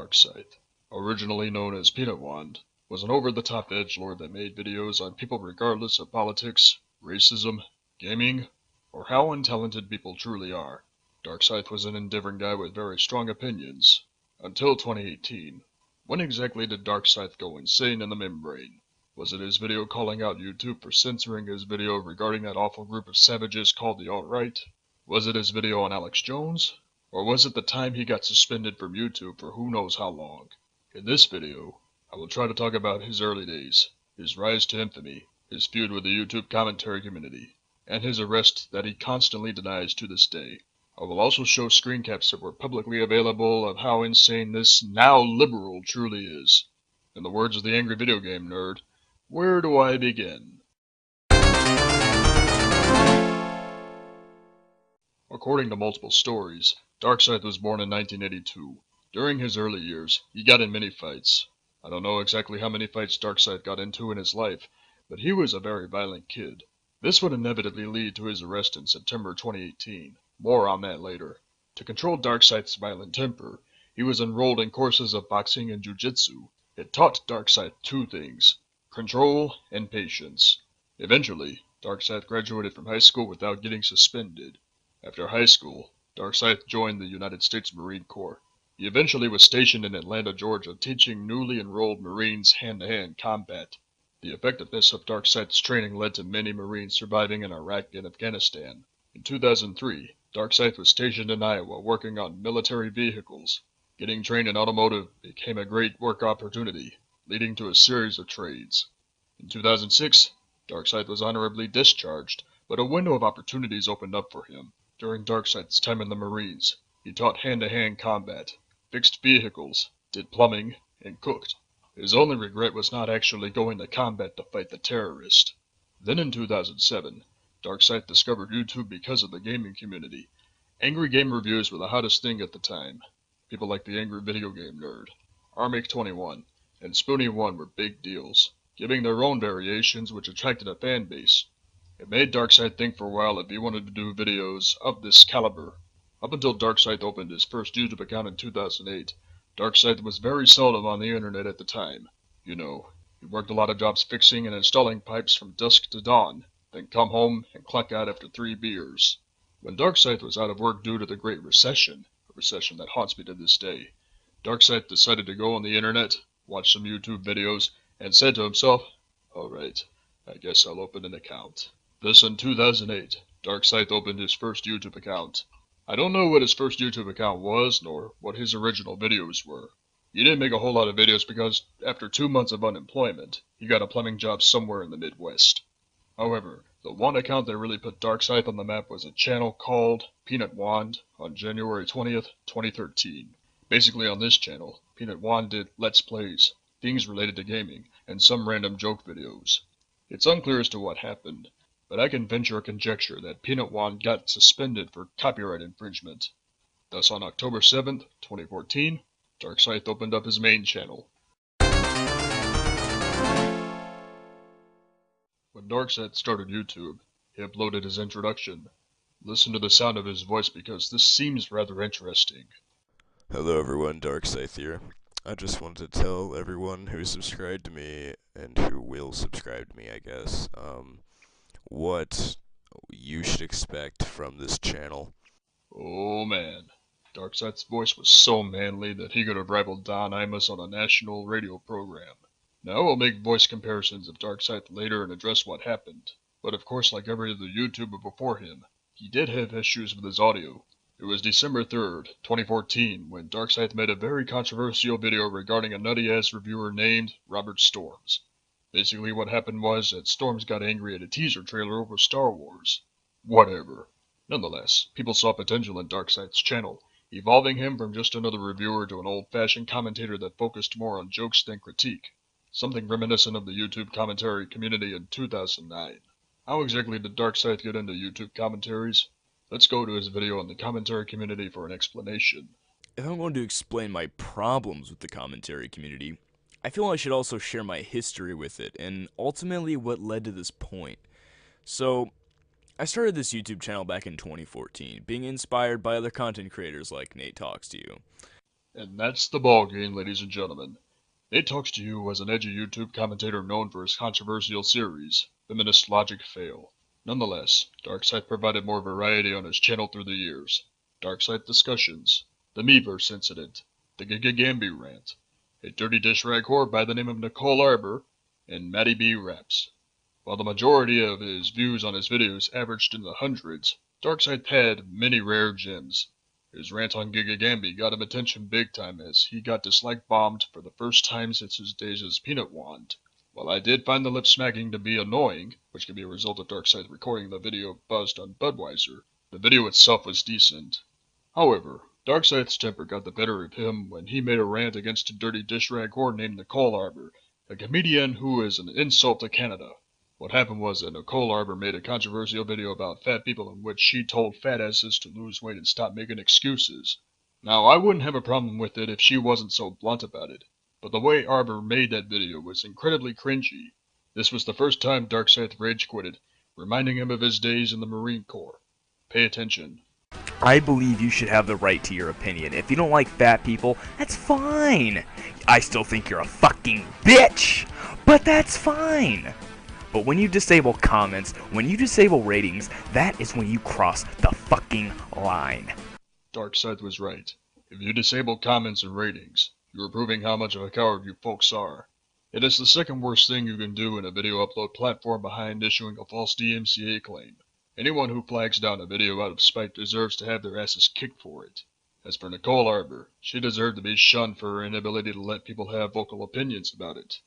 Darkscythe, originally known as Peanut Wand, was an over-the-top edgelord that made videos on people regardless of politics, racism, gaming, or how untalented people truly are. Darkscythe was an endeavoring guy with very strong opinions. Until 2018. When exactly did Darkscythe go insane in the membrane? Was it his video calling out YouTube for censoring his video regarding that awful group of savages called the alt-right? Was it his video on Alex Jones? Or was it the time he got suspended from YouTube for who knows how long? In this video, I will try to talk about his early days, his rise to infamy, his feud with the YouTube commentary community, and his arrest that he constantly denies to this day. I will also show screen caps that were publicly available of how insane this now liberal truly is. In the words of the angry video game nerd, where do I begin? According to multiple stories, Darkscythe was born in 1982. During his early years, he got in many fights. I don't know exactly how many fights Darkscythe got into in his life, but he was a very violent kid. This would inevitably lead to his arrest in September 2018. More on that later. To control Darkscythe's violent temper, he was enrolled in courses of boxing and jiu-jitsu. It taught Darkscythe two things: control and patience. Eventually, Darkscythe graduated from high school without getting suspended. After high school, Darkscythe joined the United States Marine Corps. He eventually was stationed in Atlanta, Georgia, teaching newly enrolled Marines hand-to-hand combat. The effectiveness of Darkscythe's training led to many Marines surviving in Iraq and Afghanistan. In 2003, Darkscythe was stationed in Iowa working on military vehicles. Getting trained in automotive became a great work opportunity, leading to a series of trades. In 2006, Darkscythe was honorably discharged, but a window of opportunities opened up for him. During Darkscythe's time in the Marines, he taught hand-to-hand combat, fixed vehicles, did plumbing, and cooked. His only regret was not actually going to combat to fight the terrorist. Then in 2007, Darkscythe discovered YouTube because of the gaming community. Angry game reviews were the hottest thing at the time. People like the Angry Video Game Nerd, Armic21, and Spoonie1 were big deals, giving their own variations which attracted a fan base. It made Darkscythe think for a while if he wanted to do videos of this caliber. Up until Darkscythe opened his first YouTube account in 2008, Darkscythe was very seldom on the internet at the time. You know, he worked a lot of jobs fixing and installing pipes from dusk to dawn, then come home and clock out after 3 beers. When Darkscythe was out of work due to the Great Recession, a recession that haunts me to this day, Darkscythe decided to go on the internet, watch some YouTube videos, and said to himself, "Alright, I guess I'll open an account." This in 2008, Darkscythe opened his first YouTube account. I don't know what his first YouTube account was, nor what his original videos were. He didn't make a whole lot of videos because, after 2 months of unemployment, he got a plumbing job somewhere in the Midwest. However, the one account that really put Darkscythe on the map was a channel called Peanut Wand on January 20th, 2013. Basically on this channel, Peanut Wand did Let's Plays, things related to gaming, and some random joke videos. It's unclear as to what happened, but I can venture a conjecture that Peanut Wand got suspended for copyright infringement. Thus on October 7th, 2014, Darkscythe opened up his main channel. When Darkscythe started YouTube, he uploaded his introduction. Listen to the sound of his voice because this seems rather interesting. Hello everyone, Darkscythe here. I just wanted to tell everyone who subscribed to me, and who will subscribe to me, I guess, what you should expect from this channel. Oh man, Darkscythe's voice was so manly that he could have rivaled Don Imus on a national radio program. Now we'll make voice comparisons of Darkscythe later and address what happened. But of course, like every other YouTuber before him, he did have issues with his audio. It was December 3rd, 2014, when Darkscythe made a very controversial video regarding a nutty-ass reviewer named Robert Storms. Basically what happened was that Storms got angry at a teaser trailer over Star Wars. Whatever. Nonetheless, people saw potential in Darkscythe's channel, evolving him from just another reviewer to an old-fashioned commentator that focused more on jokes than critique. Something reminiscent of the YouTube commentary community in 2009. How exactly did Darkscythe get into YouTube commentaries? Let's go to his video on the commentary community for an explanation. If I'm going to explain my problems with the commentary community, I feel I should also share my history with it, and ultimately what led to this point. So, I started this YouTube channel back in 2014, being inspired by other content creators like Nate Talks to You. And that's the ball game, ladies and gentlemen. Nate talks to you as an edgy YouTube commentator known for his controversial series, Feminist Logic Fail. Nonetheless, Darkscythe provided more variety on his channel through the years. Darkscythe Discussions, the Meverse Incident, the Gigagambi Rant, a dirty dish rag whore by the name of Nicole Arbor, and Matty B Raps. While the majority of his views on his videos averaged in the hundreds, Darkscythe had many rare gems. His rant on Gigagambi got him attention big time as he got dislike bombed for the first time since his days as Peanut Wand. While I did find the lip smacking to be annoying, which could be a result of Darkscythe recording the video buzzed on Budweiser, the video itself was decent. However, Darkscythe's temper got the better of him when he made a rant against a dirty dish rag whore named Nicole Arbor, a comedian who is an insult to Canada. What happened was that Nicole Arbor made a controversial video about fat people in which she told fat asses to lose weight and stop making excuses. Now, I wouldn't have a problem with it if she wasn't so blunt about it, but the way Arbor made that video was incredibly cringy. This was the first time Darkscythe rage quitted, reminding him of his days in the Marine Corps. Pay attention. I believe you should have the right to your opinion. If you don't like fat people, that's fine. I still think you're a fucking bitch, but that's fine. But when you disable comments, when you disable ratings, that is when you cross the fucking line. Darkscythe was right. If you disable comments and ratings, you are proving how much of a coward you folks are. It is the second worst thing you can do in a video upload platform behind issuing a false DMCA claim. Anyone who flags down a video out of spite deserves to have their asses kicked for it. As for Nicole Arbor, she deserved to be shunned for her inability to let people have vocal opinions about it.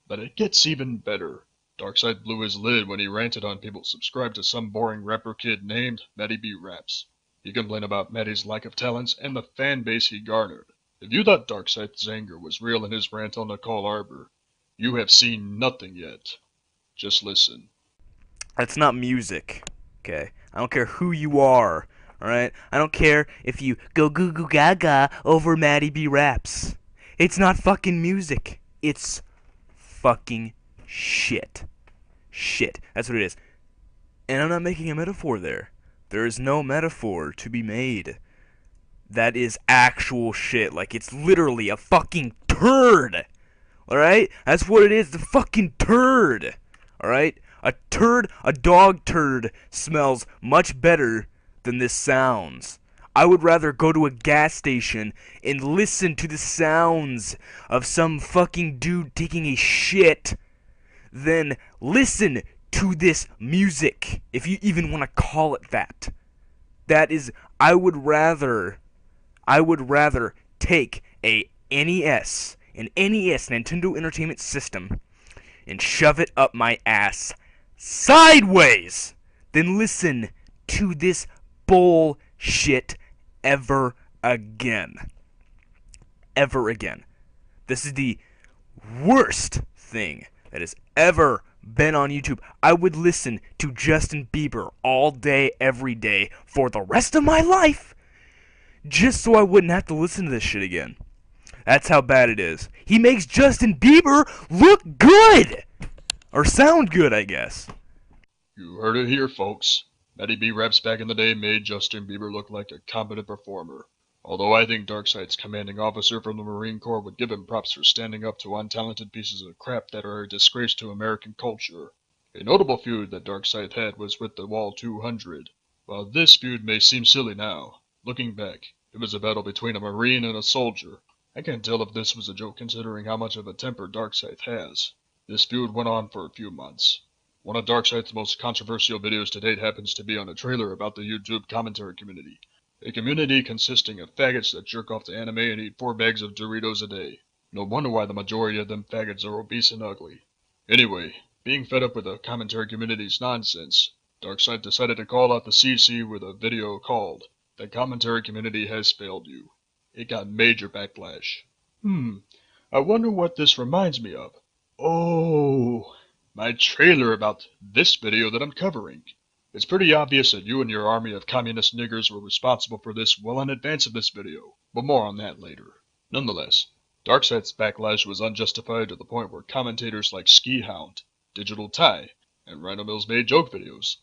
But it gets even better. Darkscythe blew his lid when he ranted on people subscribed to some boring rapper kid named Matty B Raps. He complained about Matty's lack of talents and the fan base he garnered. If you thought Darkscythe's anger was real in his rant on Nicole Arbor, you have seen nothing yet. Just listen. That's not music, okay? I don't care who you are, alright? I don't care if you go goo goo gaga over Matty B Raps. It's not fucking music. It's fucking shit. Shit. That's what it is. And I'm not making a metaphor there. There is no metaphor to be made. That is actual shit. Like, it's literally a fucking turd. Alright? That's what it is. The fucking turd. Alright? A turd, a dog turd, smells much better than this sounds. I would rather go to a gas station and listen to the sounds of some fucking dude taking a shit than listen to this music, if you even want to call it that. That is, I would rather take a NES, an NES, Nintendo Entertainment System, and shove it up my ass sideways than listen to this bullshit ever again. Ever again. This is the worst thing that has ever been on YouTube. I would listen to Justin Bieber all day, every day, for the rest of my life, just so I wouldn't have to listen to this shit again. That's how bad it is. He makes Justin Bieber look good! Or sound good, I guess. You heard it here, folks. Matty B Raps back in the day made Justin Bieber look like a competent performer. Although I think Darkscythe's commanding officer from the Marine Corps would give him props for standing up to untalented pieces of crap that are a disgrace to American culture. A notable feud that Darkscythe had was with the Wall 200. While this feud may seem silly now, looking back, it was a battle between a Marine and a soldier. I can't tell if this was a joke considering how much of a temper Darkscythe has. This feud went on for a few months. One of Darkscythe's most controversial videos to date happens to be on a trailer about the YouTube commentary community. A community consisting of faggots that jerk off to anime and eat 4 bags of Doritos a day. No wonder why the majority of them faggots are obese and ugly. Anyway, being fed up with the commentary community's nonsense, Darkscythe decided to call out the CC with a video called, "The Commentary Community Has Failed You." It got major backlash. I wonder what this reminds me of. Oh, my trailer about this video that I'm covering. It's pretty obvious that you and your army of communist niggers were responsible for this well in advance of this video, but more on that later. Nonetheless, Darkscythe's backlash was unjustified to the point where commentators like Ski Hound, Digital Ty, and Rhino Mills made joke videos.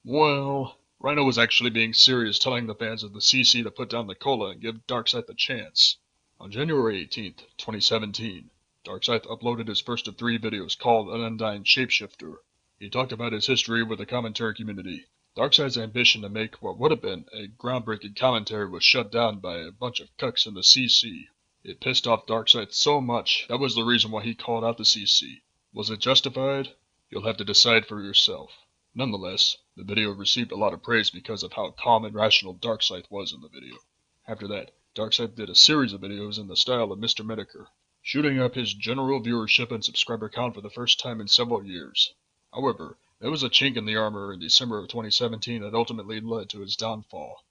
Well, Rhino was actually being serious, telling the fans of the CC to put down the cola and give Darkscythe a chance. On January 18th, 2017, Darkscythe uploaded his first of 3 videos called An Undying Shapeshifter. He talked about his history with the commentary community. Darkscythe's ambition to make what would have been a groundbreaking commentary was shut down by a bunch of cucks in the CC. It pissed off Darkscythe so much, that was the reason why he called out the CC. Was it justified? You'll have to decide for yourself. Nonetheless, the video received a lot of praise because of how calm and rational Darkscythe was in the video. After that, Darkscythe did a series of videos in the style of Mr. Metokur, shooting up his general viewership and subscriber count for the first time in several years. However, there was a chink in the armor in December of 2017 that ultimately led to his downfall.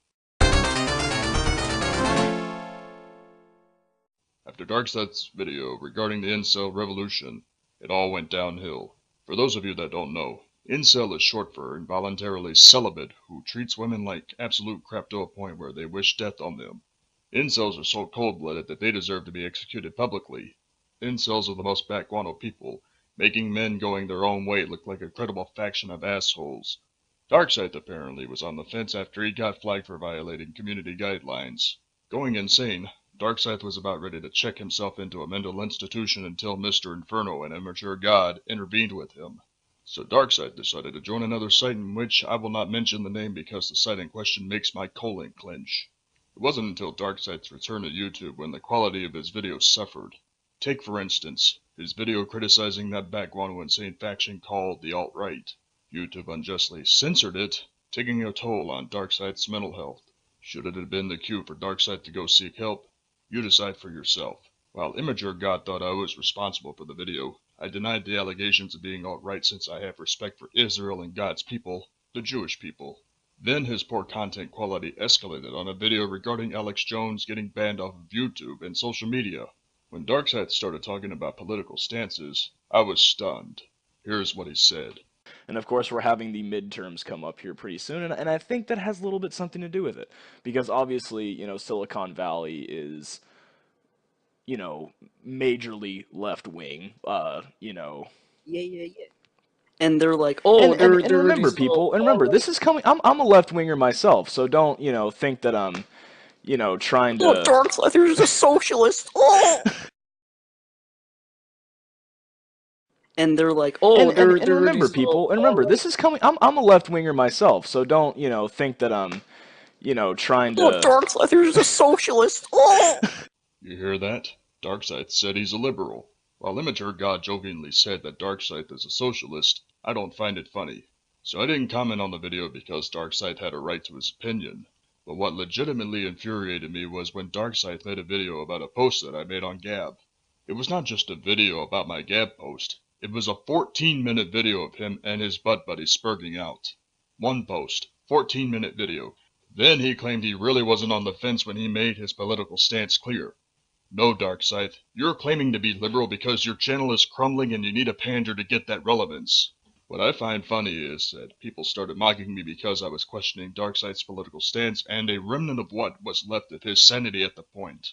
After Darkscythe's video regarding the incel revolution, it all went downhill. For those of you that don't know, incel is short for involuntarily celibate, who treats women like absolute crap to a point where they wish death on them. Incels are so cold-blooded that they deserve to be executed publicly. Incels are the most backguano people, making men going their own way look like a credible faction of assholes. Darkscythe apparently was on the fence after he got flagged for violating community guidelines. Going insane, Darkscythe was about ready to check himself into a mental institution until Mr. Inferno, an immature god, intervened with him. So Darkscythe decided to join another site in which I will not mention the name because the site in question makes my colon clench. It wasn't until Darkscythe's return to YouTube when the quality of his videos suffered. Take, for instance, his video criticizing that backguano insane faction called the alt-right. YouTube unjustly censored it, taking a toll on Darkscythe's mental health. Should it have been the cue for Darkscythe to go seek help? You decide for yourself. While Immature God thought I was responsible for the video, I denied the allegations of being alt-right since I have respect for Israel and God's people, the Jewish people. Then his poor content quality escalated on a video regarding Alex Jones getting banned off of YouTube and social media. When Darkscythe started talking about political stances, I was stunned. Here's what he said. And of course, we're having the midterms come up here pretty soon, and I think that has a little bit something to do with it. Because obviously, Silicon Valley is, majorly left-wing, Yeah. And they're like, oh, and remember, people, and remember, this is coming. I'm a left-winger myself, so don't, think that I'm, trying to. Oh, Darkscythe is a socialist. Oh. And they're like, oh, and remember, people, and remember, this is coming. I'm a left-winger myself, so don't, think that I'm, trying to. Oh, Darkscythe is a socialist. Oh. You hear that? Darkscythe said he's a liberal. While Immature God jokingly said that Darkscythe is a socialist, I don't find it funny. So I didn't comment on the video because Darkscythe had a right to his opinion. But what legitimately infuriated me was when Darkscythe made a video about a post that I made on Gab. It was not just a video about my Gab post. It was a 14-minute video of him and his butt buddy spurging out. One post, 14-minute video. Then he claimed he really wasn't on the fence when he made his political stance clear. No, Darkscythe, you're claiming to be liberal because your channel is crumbling and you need a pander to get that relevance. What I find funny is that people started mocking me because I was questioning Darkscythe's political stance and a remnant of what was left of his sanity at the point.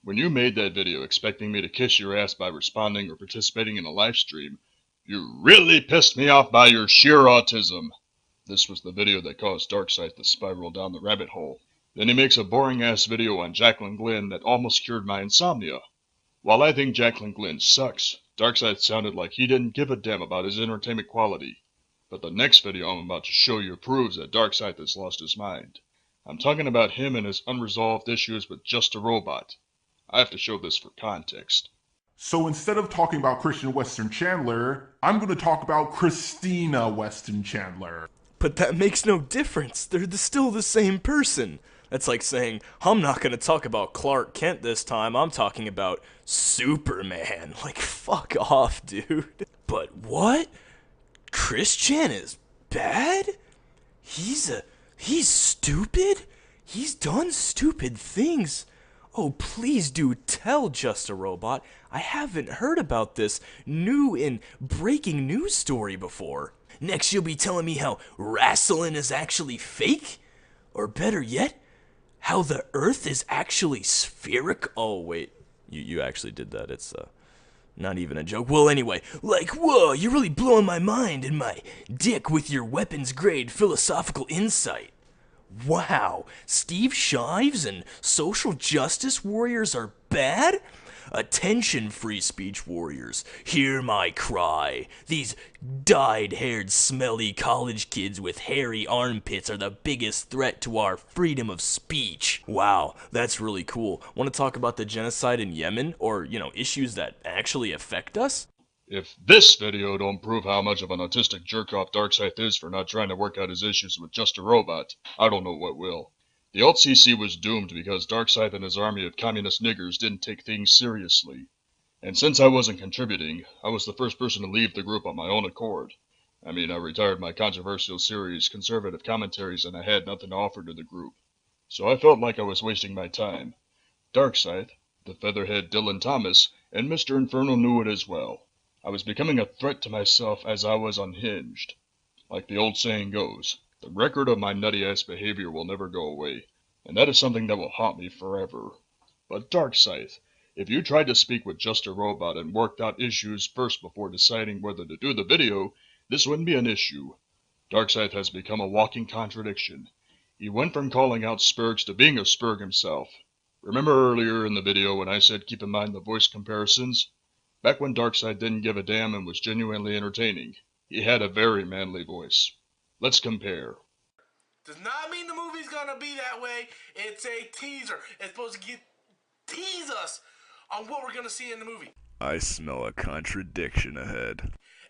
When you made that video expecting me to kiss your ass by responding or participating in a live stream, you really pissed me off by your sheer autism. This was the video that caused Darkscythe to spiral down the rabbit hole. Then he makes a boring-ass video on Jacqueline Glenn that almost cured my insomnia. While I think Jacqueline Glenn sucks, Darkscythe sounded like he didn't give a damn about his entertainment quality. But the next video I'm about to show you proves that Darkscythe has lost his mind. I'm talking about him and his unresolved issues with Just a Robot. I have to show this for context. So instead of talking about Christian Weston Chandler, I'm going to talk about Christina Weston Chandler. But that makes no difference. They're still the same person. That's like saying, I'm not going to talk about Clark Kent this time, I'm talking about Superman. Like, fuck off, dude. But what? Chris Chan is bad? He's stupid? He's done stupid things. Oh, please do tell Just a Robot. I haven't heard about this new and breaking news story before. Next you'll be telling me how wrestling is actually fake? Or better yet, how the Earth is actually spheric? Oh, wait. You actually did that. It's, not even a joke. Well, anyway, like, whoa, you're really blowing my mind and my dick with your weapons-grade philosophical insight. Wow, Steve Shives and social justice warriors are bad? Attention, free speech warriors. Hear my cry. These dyed-haired, smelly college kids with hairy armpits are the biggest threat to our freedom of speech. Wow, that's really cool. Want to talk about the genocide in Yemen? Or, issues that actually affect us? If this video don't prove how much of an autistic jerk-off Darkscythe is for not trying to work out his issues with just a robot, I don't know what will. The Alt-CC was doomed because Darkscythe and his army of communist niggers didn't take things seriously. And since I wasn't contributing, I was the first person to leave the group on my own accord. I retired my controversial series, Conservative Commentaries, and I had nothing to offer to the group. So I felt like I was wasting my time. Darkscythe, the featherhead Dylan Thomas, and Mr. Inferno knew it as well. I was becoming a threat to myself as I was unhinged. Like the old saying goes, the record of my nutty-ass behavior will never go away, and that is something that will haunt me forever. But Darkscythe, if you tried to speak with just a robot and worked out issues first before deciding whether to do the video, this wouldn't be an issue. Darkscythe has become a walking contradiction. He went from calling out Spurgs to being a Spurg himself. Remember earlier in the video when I said keep in mind the voice comparisons? Back when Darkscythe didn't give a damn and was genuinely entertaining, he had a very manly voice. Let's compare. Does not mean the movie's gonna be that way. It's a teaser. It's supposed to tease us on what we're gonna see in the movie. I smell a contradiction ahead.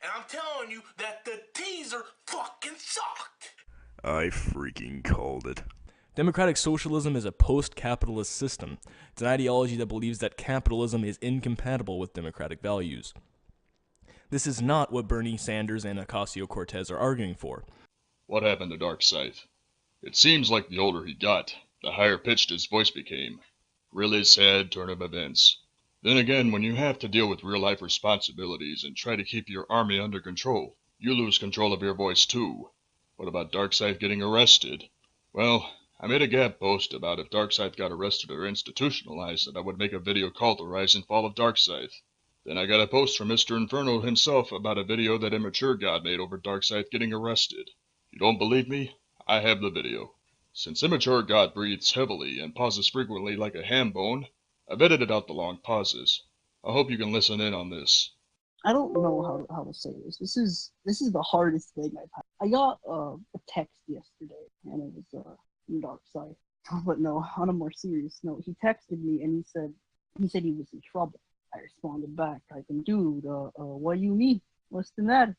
And I'm telling you that the teaser fucking sucked. I freaking called it. Democratic socialism is a post-capitalist system. It's an ideology that believes that capitalism is incompatible with democratic values. This is not what Bernie Sanders and Ocasio-Cortez are arguing for. What happened to Darkscythe? It seems like the older he got, the higher pitched his voice became. Really sad turn of events. Then again, when you have to deal with real-life responsibilities and try to keep your army under control, you lose control of your voice too. What about Darkscythe getting arrested? Well, I made a gap post about if Darkscythe got arrested or institutionalized that I would make a video called The Rise and Fall of Darkscythe. Then I got a post from Mr. Inferno himself about a video that Immature God made over Darkscythe getting arrested. You don't believe me? I have the video. Since Immature God breathes heavily and pauses frequently like a ham bone, I've edited out the long pauses. I hope you can listen in on this. I don't know how to say this. This is the hardest thing I've had. I got a text yesterday, and it was from Darkscythe. But no, on a more serious note, he texted me and he said he was in trouble. I responded back, typing, dude, what do you mean? What's the matter?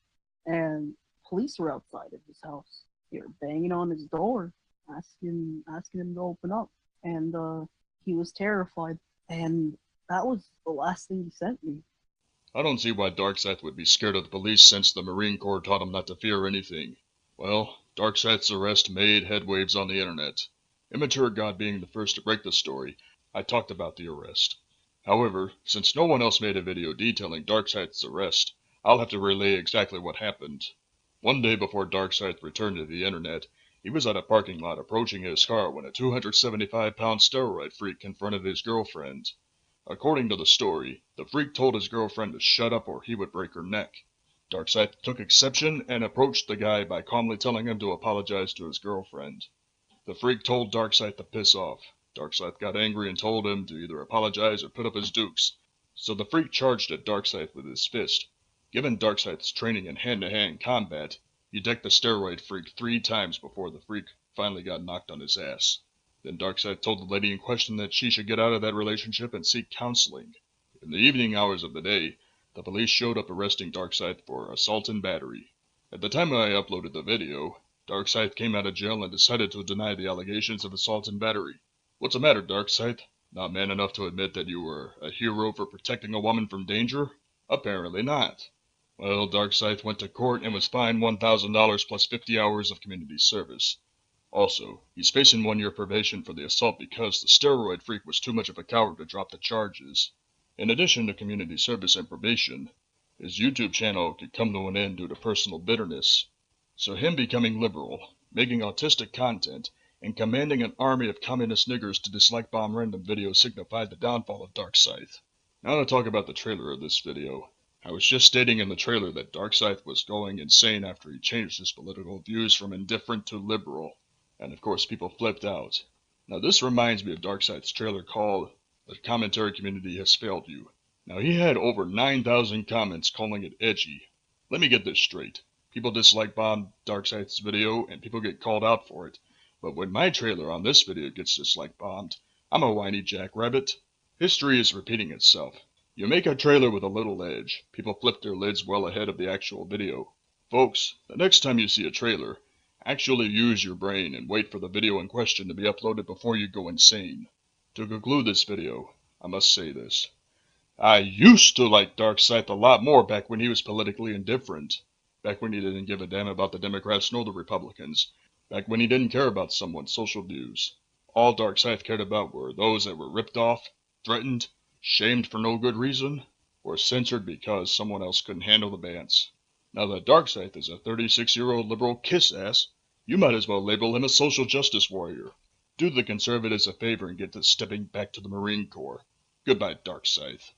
And police were outside of his house. They were banging on his door, asking him to open up. And he was terrified. And that was the last thing he sent me. I don't see why Darkscythe would be scared of the police since the Marine Corps taught him not to fear anything. Well, Darkscythe's arrest made headwaves on the internet. Immature God being the first to break the story, I talked about the arrest. However, since no one else made a video detailing Darkscythe's arrest, I'll have to relay exactly what happened. One day before Darkscythe returned to the internet, he was at a parking lot approaching his car when a 275-pound steroid freak confronted his girlfriend. According to the story, the freak told his girlfriend to shut up or he would break her neck. Darkscythe took exception and approached the guy by calmly telling him to apologize to his girlfriend. The freak told Darkscythe to piss off. Darkscythe got angry and told him to either apologize or put up his dukes. So the freak charged at Darkscythe with his fist. Given Darkscythe's training in hand-to-hand combat, he decked the steroid freak 3 times before the freak finally got knocked on his ass. Then Darkscythe told the lady in question that she should get out of that relationship and seek counseling. In the evening hours of the day, the police showed up arresting Darkscythe for assault and battery. At the time I uploaded the video, Darkscythe came out of jail and decided to deny the allegations of assault and battery. What's the matter, Darkscythe? Not man enough to admit that you were a hero for protecting a woman from danger? Apparently not. Well, Darkscythe went to court and was fined $1,000 plus 50 hours of community service. Also, he's facing 1 year probation for the assault because the steroid freak was too much of a coward to drop the charges. In addition to community service and probation, his YouTube channel could come to an end due to personal bitterness. So him becoming liberal, making autistic content, and commanding an army of communist niggers to dislike bomb random videos signified the downfall of Darkscythe. Now to talk about the trailer of this video. I was just stating in the trailer that Darkscythe was going insane after he changed his political views from indifferent to liberal. And of course people flipped out. Now this reminds me of Darkscythe's trailer called The commentary community has failed you. Now, he had over 9,000 comments calling it edgy. Let me get this straight. People dislike bombed Darkscythe's video, and people get called out for it. But when my trailer on this video gets dislike bombed, I'm a whiny jackrabbit. History is repeating itself. You make a trailer with a little edge, people flip their lids well ahead of the actual video. Folks, the next time you see a trailer, actually use your brain and wait for the video in question to be uploaded before you go insane. To conclude this video, I must say this. I used to like Darkscythe a lot more back when he was politically indifferent. Back when he didn't give a damn about the Democrats nor the Republicans. Back when he didn't care about someone's social views. All Darkscythe cared about were those that were ripped off, threatened, shamed for no good reason, or censored because someone else couldn't handle the bans. Now that Darkscythe is a 36-year-old liberal kiss-ass, you might as well label him a social justice warrior. Do the conservatives a favor and get to stepping back to the Marine Corps. Goodbye, Darkscythe.